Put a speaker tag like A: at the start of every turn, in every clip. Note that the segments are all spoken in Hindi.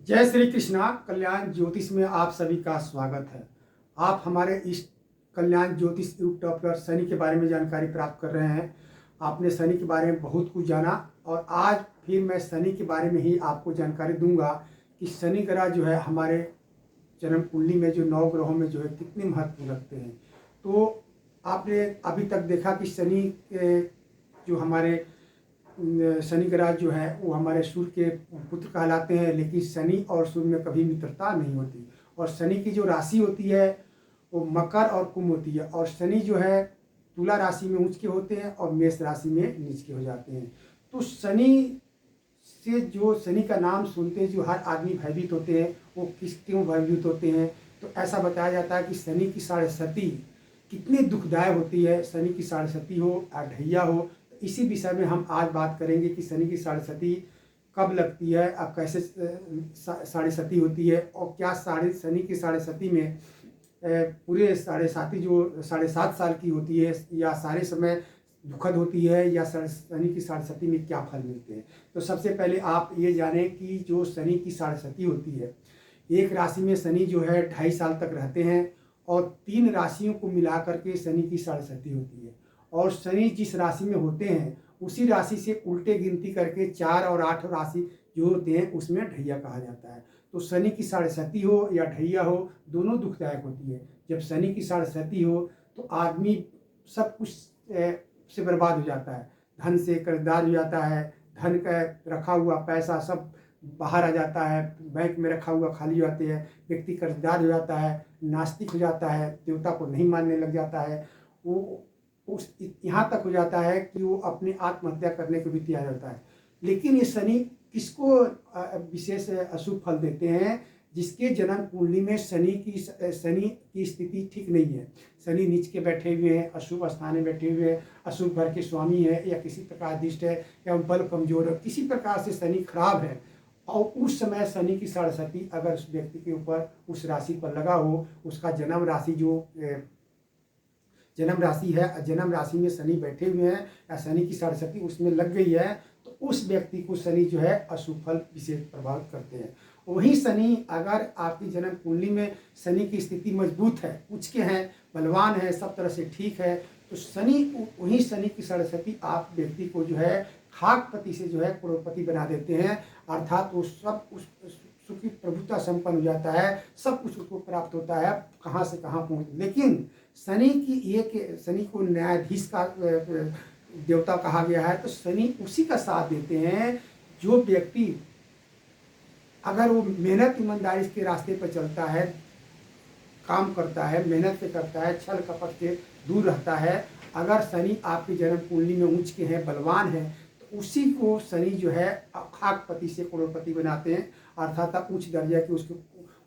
A: जय श्री कृष्णा। कल्याण ज्योतिष में आप सभी का स्वागत है। आप हमारे इस कल्याण ज्योतिष यूट्यूब पर शनि के बारे में जानकारी प्राप्त कर रहे हैं। आपने शनि के बारे में बहुत कुछ जाना और आज फिर मैं शनि के बारे में ही आपको जानकारी दूंगा कि शनि ग्रह जो है हमारे जन्म कुंडली में जो 9 ग्रहों में जो है कितने महत्व रखते हैं। तो आपने अभी तक देखा कि शनि के जो हमारे शनि ग्रह जो है वो हमारे सूर्य के पुत्र कहलाते हैं, लेकिन शनि और सूर्य में कभी मित्रता नहीं होती। और शनि की जो राशि होती है वो मकर और कुंभ होती है। और शनि जो है तुला राशि में ऊंच के होते हैं और मेष राशि में नीच के हो जाते हैं। तो शनि से जो शनि का नाम सुनते हैं जो हर आदमी भयभीत होते हैं, वो क्यों भयभीत होते हैं? तो ऐसा बताया जाता है कि शनि की साढ़े सती कितनी दुखदायक होती है। शनि की साढ़े सती हो या ढैया हो, इसी विषय में हम आज बात करेंगे कि शनि की साढ़े सती कब लगती है, अब कैसे साढ़े सती होती है और क्या शनि की साढ़े सती में पूरे साढ़े साती जो 7.5 साल की होती है या सारे समय दुखद होती है, या शनि की साढ़े सती में क्या फल मिलते हैं। तो सबसे पहले आप ये जानें कि जो शनि की साढ़े सती होती है, एक राशि में शनि जो है 2.5 साल तक रहते हैं और 3 राशियों को मिला करके शनि की साढ़े सती होती है। और शनि जिस राशि में होते हैं उसी राशि से उल्टे गिनती करके 4 और 8 राशि जो होते हैं उसमें ढैया कहा जाता है। तो शनि की साढ़े सती हो या ढैया हो, दोनों दुखदायक होती है। जब शनि की साढ़े सती हो तो आदमी सब कुछ से बर्बाद हो जाता है, धन से कर्जदार हो जाता है, धन का रखा हुआ पैसा सब बाहर आ जाता है, बैंक में रखा हुआ खाली हो जाते हैं, व्यक्ति कर्जदार हो जाता है, नास्तिक हो जाता है, देवता को नहीं मानने लग जाता है, वो उस यहाँ तक हो जाता है कि वो अपनी आत्महत्या करने को भी तैयार होता है। लेकिन ये शनि किसको विशेष अशुभ फल देते हैं? जिसके जन्म कुंडली में शनि की स्थिति ठीक नहीं है, शनि नीच के बैठे हुए हैं, अशुभ स्थान में बैठे हुए हैं, अशुभ घर के स्वामी है या किसी प्रकार दिष्ट है या बल कमजोर है, किसी प्रकार से शनि खराब है और उस समय शनि की साढ़े सती अगर उस व्यक्ति के ऊपर उस राशि पर लगा हो, उसका जन्म राशि जो जन्म राशि है, जन्म राशि में शनि बैठे हुए हैं या शनि की साढ़े सती उसमें लग गई है, तो उस व्यक्ति को शनि जो है अशुभ फल विशेष प्रभावित करते हैं। वही शनि अगर आपकी जन्म कुंडली में शनि की स्थिति मजबूत है, उच्च के हैं, बलवान है, सब तरह से ठीक है, तो वही शनि की साढ़े सती आप व्यक्ति को जो है खाकपति से जो है करोड़पति बना देते हैं। अर्थात वो सब उस सुखी प्रभुता संपन्न हो जाता है, सब कुछ उसको प्राप्त होता है, कहाँ से कहाँ पहुँच। लेकिन शनि को न्यायाधीश का देवता कहा गया है, तो शनि उसी का साथ देते हैं जो व्यक्ति अगर वो मेहनत ईमानदारी के रास्ते पर चलता है, काम करता है, मेहनत से करता है, छल कपट से दूर रहता है। अगर शनि आपकी जन्म कुंडली में उच्च के हैं, बलवान है, तो उसी को शनि जो है खाकपति से करोड़पति बनाते हैं। अर्थात आप उच्च दर्जा के उसको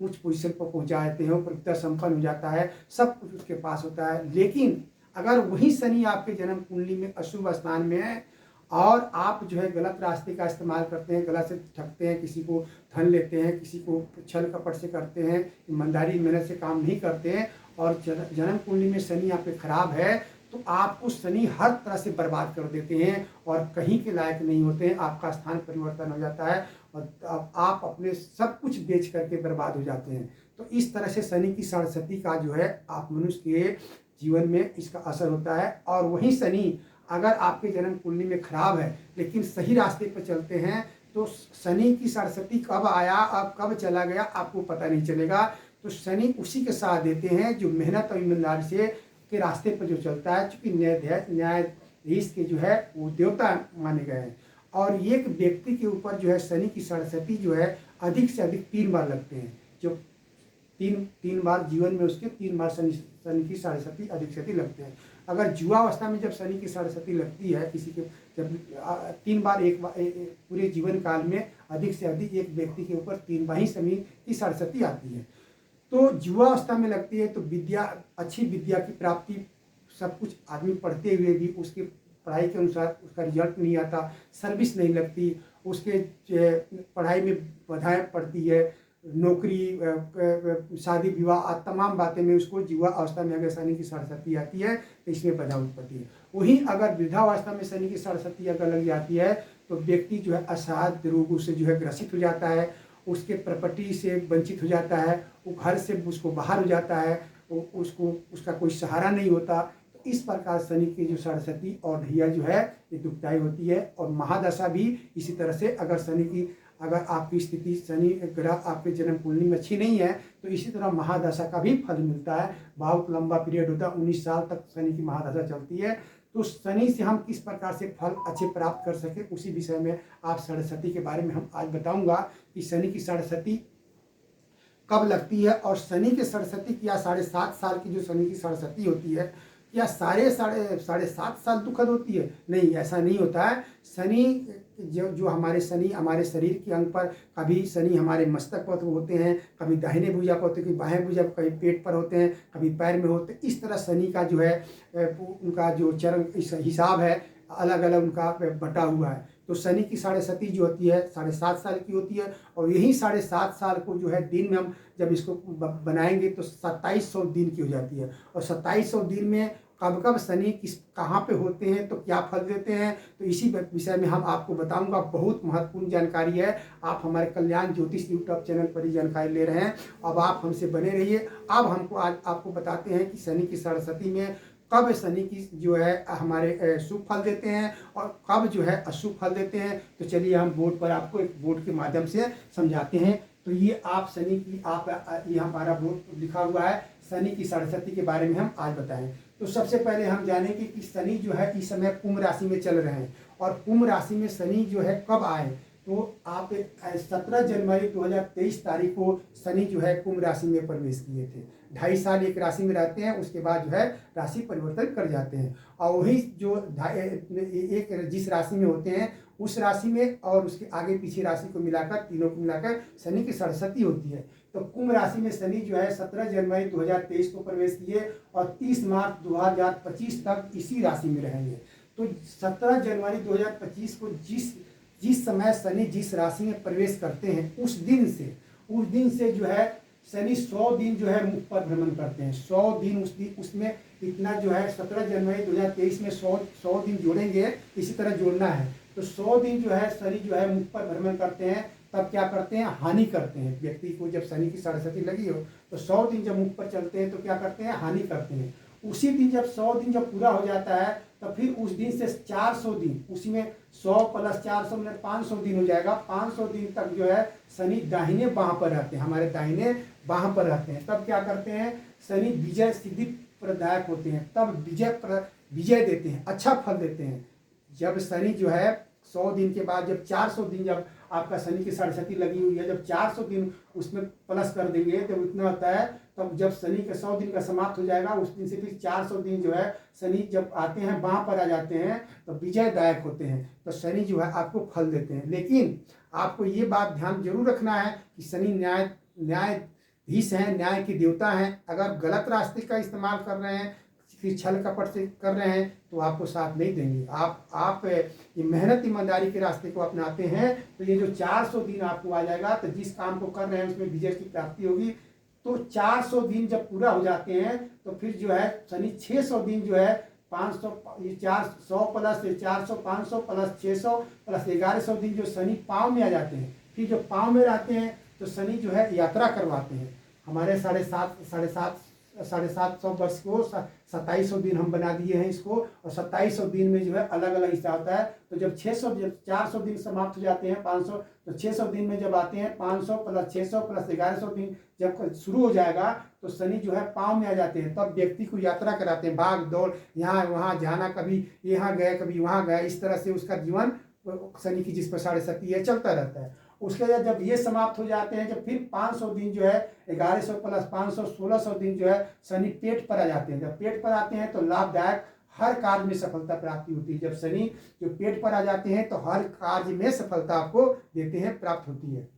A: उच्च पोजीशन पर पहुंचा देते हैं, प्रभुता संपन्न हो जाता है, सब कुछ उसके पास होता है। लेकिन अगर वही शनि आपके जन्म कुंडली में अशुभ स्थान में है और आप जो है गलत रास्ते का इस्तेमाल करते हैं, गलत से ठगते हैं, किसी को धन लेते हैं, किसी को छल कपट से करते हैं, ईमानदारी मेहनत से काम नहीं करते हैं और जन्म कुंडली में शनि आपके खराब है, तो आपको शनि हर तरह से बर्बाद कर देते हैं और कहीं के लायक नहीं होते हैं। आपका स्थान परिवर्तन हो जाता है और आप अपने सब कुछ बेच करके बर्बाद हो जाते हैं। तो इस तरह से शनि की साढ़े सती का जो है आप मनुष्य के जीवन में इसका असर होता है। और वही शनि अगर आपके जन्म कुंडली में खराब है लेकिन सही रास्ते पर चलते हैं, तो शनि की साढ़े सती कब आया और कब चला गया आपको पता नहीं चलेगा। तो शनि उसी के साथ देते हैं जो मेहनत और ईमानदारी से के रास्ते पर जो चलता है, चूँकि न्यायाधीश के जो है वो देवता माने गए हैं। और एक व्यक्ति के ऊपर जो है शनि की साढ़े सती जो है अधिक से अधिक 3 बार लगते हैं, जो तीन बार जीवन में उसके 3 बार शनि की साढ़े सती अधिक से अधिक लगते हैं। अगर जुआ अवस्था में जब शनि की साढ़े सती लगती है किसी के, जब 3 बार पूरे जीवन काल में अधिक से अधिक एक व्यक्ति के ऊपर 3 बार ही शनि की साढ़े सती आती है, तो जुआ अवस्था में लगती है, तो विद्या, अच्छी विद्या की प्राप्ति, सब कुछ आदमी पढ़ते हुए भी उसके पढ़ाई के अनुसार उसका रिजल्ट नहीं आता, सर्विस नहीं लगती, उसके पढ़ाई में बाधाएं पड़ती है, नौकरी, शादी विवाह तमाम बातें में उसको युवा अवस्था में अगर शनि की साढ़े सती आती है तो इसमें बाधा उत्पत्ति है। वहीं अगर वृद्धावस्था में शनि की साढ़े सती अगर लग जाती है तो व्यक्ति जो है असाध्य रोगों से जो है ग्रसित हो जाता है उसके प्रॉपर्टी से वंचित हो जाता है, वो घर से उसको बाहर हो जाता है, उसको उसका कोई सहारा नहीं होता। तो इस प्रकार शनि की जो सरस्वती और ढैया जो है ये दुखदायी होती है। और महादशा भी इसी तरह से, अगर आपकी स्थिति शनि ग्रह आपके जन्म कुंडली में अच्छी नहीं है तो इसी तरह महादशा का भी फल मिलता है। बहुत लंबा पीरियड होता है, 19 साल तक शनि की महादशा चलती है। तो शनि से हम किस प्रकार से फल अच्छे प्राप्त कर सके, उसी विषय में आप सरस्वती के बारे में हम आज बताऊंगा कि शनि की सरस्वती कब लगती है। और शनि की सरस्वती क्या 7.5 साल की जो शनि की सरस्वती होती है क्या साढ़े 7.5 साल दुखद होती है? नहीं, ऐसा नहीं होता है। शनि जो हमारे शरीर के अंग पर, कभी शनि हमारे मस्तक पर होते हैं, कभी दाहिने भुजा पर होते हैं, कभी बाएं भुजा पर, कभी पेट पर होते हैं, कभी पैर में होते हैं। इस तरह शनि का जो है उनका जो चरण हिसाब है अलग अलग उनका बटा हुआ है। तो शनि की सरस्वती जो होती है 7.5 साल की होती है। और यही 7.5 साल को जो है दिन में हम जब इसको बनाएंगे तो 2700 दिन की हो जाती है। और 2700 दिन में कब कब शनि कहाँ पे होते हैं तो क्या फल देते हैं, तो इसी विषय में हम आपको बताऊंगा। बहुत महत्वपूर्ण जानकारी है। आप हमारे कल्याण ज्योतिष यूट्यूब चैनल पर ही जानकारी ले रहे हैं। अब आप हमसे बने रहिए। अब हमको आज आपको बताते हैं कि शनि की सरस्वती में कब शनि की जो है हमारे शुभ फल देते हैं और कब जो है अशुभ फल देते हैं। तो चलिए हम बोर्ड पर आपको एक बोर्ड के माध्यम से समझाते हैं। तो ये आप शनि की ये हमारा बोर्ड लिखा हुआ है, शनि की सरस्वती के बारे में हम आज बताएं। तो सबसे पहले हम जानेंगे कि शनि जो है इस समय कुंभ राशि में चल रहे हैं। और कुंभ राशि में शनि जो है कब आए, तो आप 17 जनवरी 2023 तारीख को शनि जो है कुंभ राशि में प्रवेश किए थे। 2.5 साल एक राशि में रहते हैं, उसके बाद जो है राशि परिवर्तन कर जाते हैं। और वही जो एक जिस राशि में होते हैं उस राशि में और उसके आगे पीछे राशि को मिलाकर, तीनों को मिलाकर शनि की सरस्वती होती है। तो कुंभ राशि में शनि जो है 17 जनवरी 2023 को प्रवेश किए और 30 मार्च 2025 तक इसी राशि में रहेंगे। तो 17 जनवरी 2025 को जिस समय शनि जिस राशि में प्रवेश करते हैं उस दिन से जो है शनि 100 दिन जो है मुख पर भ्रमण करते हैं। 100 दिन उसमें इतना जो है 17 जनवरी 2023 में 100 दिन जोड़ेंगे, इसी तरह जोड़ना है। तो 100 दिन जो है शनि जो है मुख पर भ्रमण करते हैं। तब क्या करते हैं, हानि करते हैं। व्यक्ति को जब शनि की सरस्वती लगी हो तो 100 दिन जब मुख पर चलते हैं तो क्या करते हैं, हानि करते हैं। उसी दिन जब 100 दिन जब पूरा हो जाता है तो फिर उस दिन से 400 दिन, उसी में 100 + 400 मिनट 500 दिन हो जाएगा। 500 दिन तक जो है शनि दाहिने बाह पर रहते हैं, हमारे दाहिने बाह पर रहते हैं। तब क्या करते हैं, शनि विजय सिद्धि प्रदायक होते हैं, तब विजय देते हैं, अच्छा फल देते हैं। जब शनि जो है 100 दिन के बाद जब 400 दिन जब आपका शनि की सरस्वती लगी हुई है, जब 400 दिन उसमें प्लस कर देंगे तो इतना होता है। तब जब शनि के 100 दिन का समाप्त हो जाएगा उस दिन से फिर 400 दिन जो है शनि जब आते हैं बाह पर आ जाते हैं तो विजयदायक होते हैं। तो शनि जो है आपको फल देते हैं। लेकिन आपको ये बात ध्यान जरूर रखना है कि शनि न्यायाधीश हैं, न्याय के देवता हैं। अगर गलत रास्ते का इस्तेमाल कर रहे हैं, फिर छल कपट से कर रहे हैं तो आपको साथ नहीं देंगे। आप ये मेहनत ईमानदारी के रास्ते को अपनाते हैं तो ये जो 400 दिन आपको आ जाएगा, तो जिस काम को कर रहे हैं उसमें विजय की प्राप्ति होगी। तो 400 दिन जब पूरा हो जाते हैं तो फिर जो है शनि 600 दिन जो है 500 400 प्लस 400 500 प्लस 600 प्लस 1100 दिन जो शनि पाँव में आ जाते हैं। फिर जो पाँव में रहते हैं तो शनि जो है यात्रा करवाते हैं। हमारे 750 वर्ष को 2700 दिन हम बना दिए हैं इसको। और 2700 दिन में जो है अलग अलग हिस्सा होता है। तो जब 400 दिन समाप्त हो जाते हैं 500, तो 600 दिन में जब आते हैं 500 + 600 + 1100 दिन जब शुरू हो जाएगा तो शनि जो है पाँव में आ जाते हैं। तब व्यक्ति को यात्रा कराते हैं, भाग दौड़, यहाँ वहाँ जाना, कभी यहाँ गया कभी वहाँ गया, इस तरह से उसका जीवन शनि की जिस पर सरस्वती है चलता रहता है। उसके बाद जब ये समाप्त हो जाते हैं, जब फिर 500 दिन जो है 1100 + 500 1600 दिन जो है शनि पेट पर आ जाते हैं। जब पेट पर आते हैं तो लाभदायक हर कार्य में सफलता प्राप्ति होती है। जब शनि जो पेट पर आ जाते हैं तो हर कार्य में सफलता आपको देते हैं, प्राप्त होती है।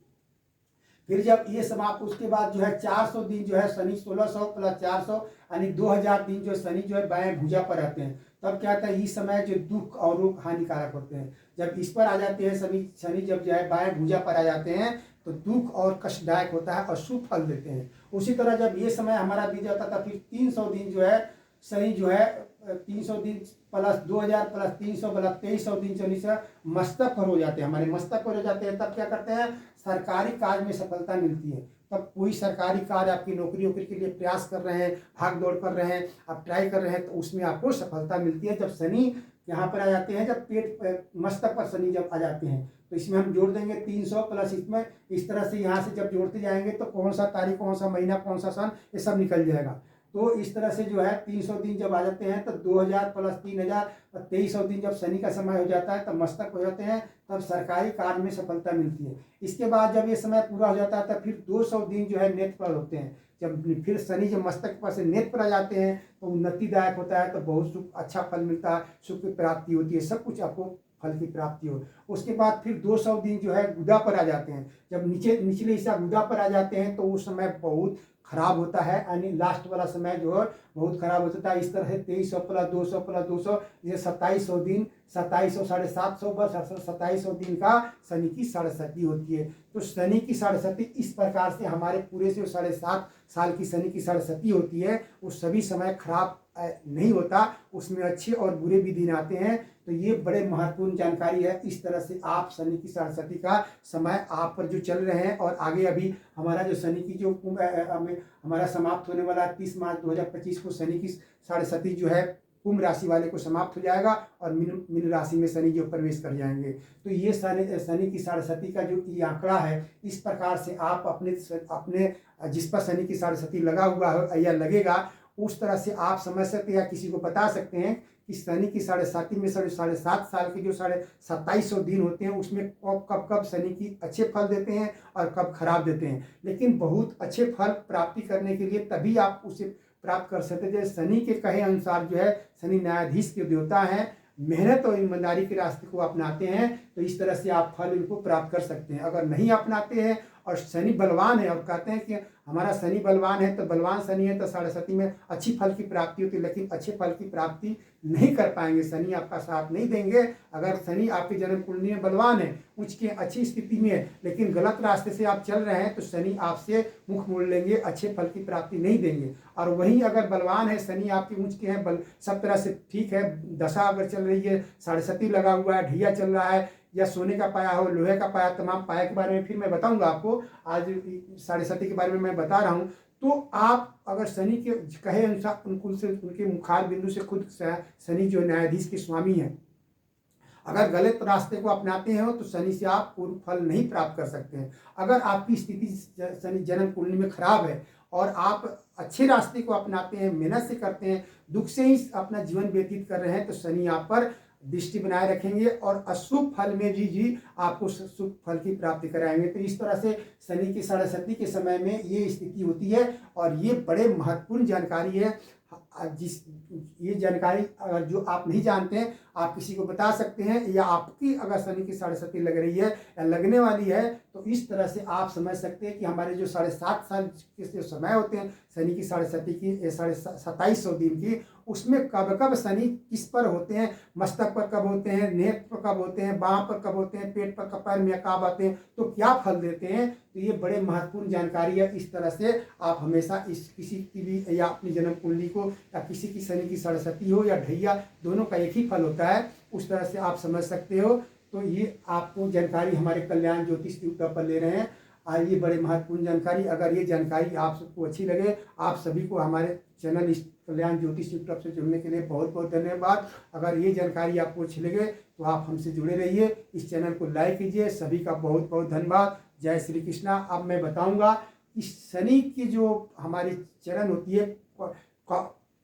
A: फिर जब ये समाप्त, उसके बाद जो है 400 दिन जो है शनि 1600 + 400 यानी 2000 दिन जो शनि जो है बाएं भुजा पर रहते हैं। तब क्या होता है, इस समय जो दुख और रोग हानिकारक होते हैं। जब इस पर आ जाते हैं शनि जब जो है बाएं भुजा पर आ जाते हैं तो दुख और कष्टदायक होता है और शुभ फल देते हैं। उसी तरह जब ये समय हमारा बीत जाता था फिर 300 दिन जो है शनि जो है 300 दिन प्लस 2000 प्लस 300 प्लस 2300 दिन चौलीस मस्तक पर हो जाते हैं, हमारे मस्तक पर हो जाते हैं, तब क्या करते हैं, सरकारी कार्य में सफलता मिलती है। तब कोई सरकारी कार्य आपकी नौकरी वोकरी के लिए प्रयास कर रहे हैं, भाग दौड़ कर रहे हैं, आप ट्राई कर रहे हैं, तो उसमें आपको सफलता मिलती है। जब शनि यहाँ पर आ जाते हैं, जब पेट मस्तक पर शनि जब आ जाते हैं, तो इसमें हम जोड़ देंगे 300 प्लस इसमें, इस तरह से यहाँ से जब जोड़ते जाएंगे तो कौन सा तारीख, कौन सा महीना, कौन सा सन, ये सब निकल जाएगा। तो इस तरह से जो है 300 दिन जब आ जाते हैं, तो 2000 प्लस 3000 2300 दिन जब शनि का समय हो जाता है, तब मस्तक हो जाते हैं, तब सरकारी कार्य में सफलता मिलती है। इसके बाद जब ये समय पूरा हो जाता है, तब फिर 200 दिन जो है नेत्र पर होते हैं। जब फिर शनि जब मस्तक के पास से नेत्र पर आ जाते हैं, तो उन्नतिदायक होता है, तो बहुत सुख, अच्छा फल मिलता है, सुख की प्राप्ति होती है, सब कुछ आपको फल की प्राप्ति हो। उसके बाद फिर 200 दिन जो है गुदा पर आ जाते हैं। जब निचले हिस्सा गुदा पर आ जाते हैं, तो उस समय बहुत खराब होता है, यानी लास्ट वाला समय जो है बहुत खराब होता है। इस तरह से 2300 प्लस 200 प्लस 200 ये 2700 दिन, 2700 750 वर्ष 2700 दिन का शनि की साढ़ेसती होती है। तो शनि की साढ़ेसती इस प्रकार से हमारे पूरे से 7.5 साल की शनि की साढ़ेसती होती है। वो सभी समय खराब नहीं होता, उसमें अच्छे और बुरे भी दिन आते हैं। तो ये बड़े महत्वपूर्ण जानकारी है। इस तरह से आप शनि की साढ़ेसती का समय आप पर जो चल रहे हैं, और आगे अभी हमारा जो शनि की जो हमारा समाप्त होने वाला 30 मार्च 2025 को शनि की साढ़ेसती जो है कुंभ राशि वाले को समाप्त हो जाएगा, और मीन राशि में शनि जो प्रवेश कर जाएंगे। तो ये शनि की साढ़ेसती का जो ये आंकड़ा है, इस प्रकार से आप अपने जिस पर शनि की साढ़ेसती लगा हुआ है या लगेगा, उस तरह से आप समझ सकते हैं या किसी को बता सकते हैं कि शनि की साढ़ेसती में 7.5 साल के जो 2700 दिन होते हैं, उसमें कब कब शनि की अच्छे फल देते हैं और कब खराब देते हैं। लेकिन बहुत अच्छे फल प्राप्ति करने के लिए तभी आप उसे प्राप्त कर सकते हैं। जैसे शनि के कहे अनुसार जो है, शनि न्यायाधीश के देवता हैं, मेहनत और ईमानदारी के रास्ते को अपनाते हैं, तो इस तरह से आप फल इनको प्राप्त कर सकते हैं। अगर नहीं अपनाते हैं और शनि बलवान है, और कहते हैं कि हमारा शनि बलवान है, तो बलवान शनि है, तो साढ़ेसती में अच्छी फल की प्राप्ति होती है, लेकिन अच्छे फल की प्राप्ति नहीं कर पाएंगे, शनि आपका साथ नहीं देंगे। अगर शनि आपकी जन्म कुंडली में बलवान है, उच्च की अच्छी स्थिति में है, लेकिन गलत रास्ते से आप चल रहे हैं, तो शनि आपसे मुख मोड़ लेंगे, अच्छे फल की प्राप्ति नहीं देंगे। और वहीं अगर बलवान है, शनि आपके उच्च के हैं, बल सब तरह से ठीक है, दशा अगर चल रही है, साढ़ेसती लगा हुआ है, ढैया चल रहा है, या सोने का पाया हो, लोहे का पाया, तमाम पाया के बारे में फिर मैं बताऊंगा आपको। आज साढ़ेसती के बारे में मैं बता रहा हूं। तो आप अगर शनि के कहे अनुसार उनके मुखार बिंदु से खुद शनि जो न्यायाधीश के स्वामी हैं, अगर गलत रास्ते को अपनाते हो, तो शनि से आप पूर्ण फल नहीं प्राप्त कर सकते हैं। अगर आपकी स्थिति शनि जन्म कुंडली में खराब है और आप अच्छे रास्ते को अपनाते हैं, मेहनत से करते हैं, दुख से ही अपना जीवन व्यतीत कर रहे हैं, तो शनि आप पर दृष्टि बनाए रखेंगे और अशुभ फल में भी आपको शुभ फल की प्राप्ति कराएंगे। तो इस तरह से शनि की साढ़ेसती के समय में ये स्थिति होती है, और ये बड़े महत्वपूर्ण जानकारी है। ये जानकारी अगर जो आप नहीं जानते हैं, आप किसी को बता सकते हैं, या आपकी अगर शनि की साढ़ेसती लग रही है या लगने वाली है, तो इस तरह से आप समझ सकते हैं कि हमारे जो 7.5 साल के जो समय होते हैं शनि की साढ़ेसती की, 2700 दिन की, उसमें कब कब शनि किस पर होते हैं, मस्तक पर कब होते हैं, नेत्र पर कब होते हैं, बाँह पर कब होते हैं, पेट पर कब, पैर में कब आते हैं, तो क्या फल देते हैं। तो ये बड़े महत्वपूर्ण जानकारी है। इस तरह से आप हमेशा इस किसी की भी या अपनी जन्म कुंडली को, या किसी की शनि की साढ़ेसती हो या ढैया, दोनों का एक ही फल होता है, उस तरह से आप समझ सकते हो। तो ये आपको जानकारी हमारे कल्याण ज्योतिष यूट्यूब पर ले रहे हैं। और ये बड़े महत्वपूर्ण जानकारी, अगर ये जानकारी आप सबको अच्छी लगे, आप सभी को हमारे चैनल इस कल्याण ज्योतिष यूट्यूब से जुड़ने के लिए बहुत बहुत धन्यवाद। अगर ये जानकारी आपको अच्छी लगे, तो आप हमसे जुड़े रहिए, इस चैनल को लाइक कीजिए। सभी का बहुत बहुत धन्यवाद। जय श्री कृष्णा। अब मैं बताऊंगा कि शनि की जो हमारी चरण होती है,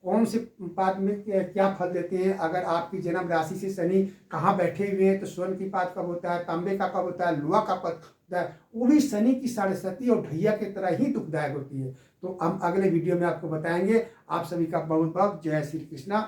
A: कौन से पात में क्या फल देते हैं। अगर आपकी जन्म राशि से शनि कहाँ बैठे हुए हैं, तो स्वर्ण की पात कब होता है, तांबे का कब होता है, लोहा का कब होता है, वो भी शनि की साढ़ेसती और ढैया की तरह ही दुखदायक होती है। तो हम अगले वीडियो में आपको बताएंगे। आप सभी का बहुत बहुत जय श्री कृष्णा।